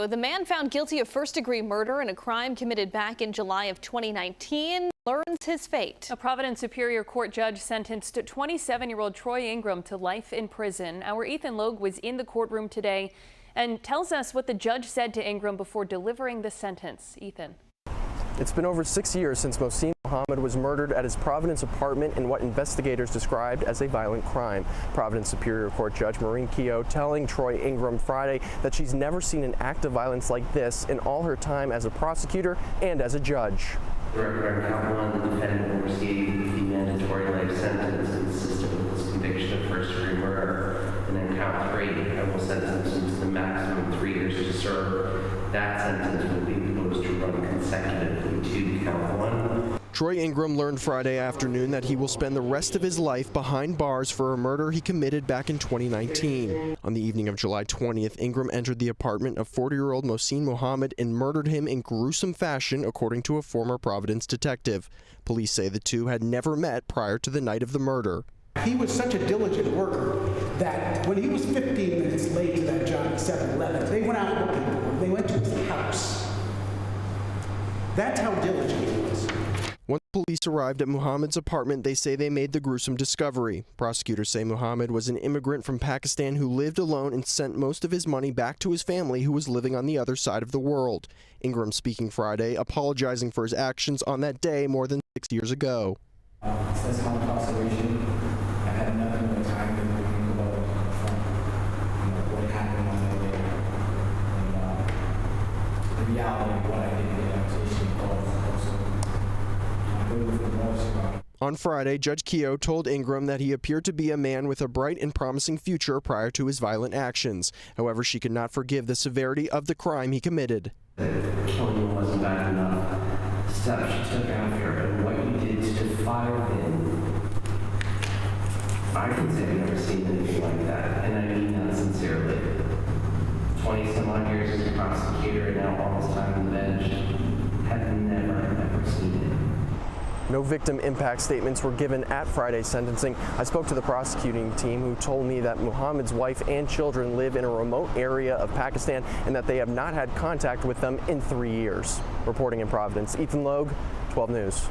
The man found guilty of first-degree murder in a crime committed back in July of 2019 learns his fate. A Providence Superior Court judge sentenced 27-year-old Troy Ingram to life in prison. Our Ethan Logue was in the courtroom today and tells us what the judge said to Ingram before delivering the sentence. Ethan. It's been over 6 years since Moshin Muhammad was murdered at his Providence apartment in what investigators described as a violent crime. Providence Superior Court Judge Maureen Keogh telling Troy Ingram Friday that she's never seen an act of violence like this in all her time as a prosecutor and as a judge. The record on count 1, the defendant will receive the mandatory life sentence consistent with his conviction of first-degree murder. And then count 3, I will sentence him to the maximum 3 years to serve. That sentence will be proposed to run consecutively to count 1. Troy Ingram learned Friday afternoon that he will spend the rest of his life behind bars for a murder he committed back in 2019. On the evening of July 20th, Ingram entered the apartment of 40-year-old Moshin Muhammad and murdered him in gruesome fashion, according to a former Providence detective. Police say the two had never met prior to the night of the murder. He was such a diligent worker that when he was 15 minutes late to that job at 7-Eleven, they went out looking for him. They went to his house. That's how diligent he was. Once police arrived at Muhammad's apartment, they say they made the gruesome discovery. Prosecutors say Muhammad was an immigrant from Pakistan who lived alone and sent most of his money back to his family, who was living on the other side of the world. Ingram speaking Friday, apologizing for his actions on that day more than 6 years ago. Since my incarceration, I had nothing but time to think about what happened on that day, and the reality of what I did in the accusation also. On Friday, Judge Keogh told Ingram that he appeared to be a man with a bright and promising future prior to his violent actions. However, she could not forgive the severity of the crime he committed. Killing wasn't bad enough. The steps you took after and what you did to defile him. I can say I've never seen anything like that, and I mean that sincerely. 20-some-odd years as a prosecutor and now almost time on the bench. Have never seen it. No victim impact statements were given at Friday's sentencing. I spoke to the prosecuting team, who told me that Muhammad's wife and children live in a remote area of Pakistan and that they have not had contact with them in 3 years. Reporting in Providence, Ethan Logue, 12 News.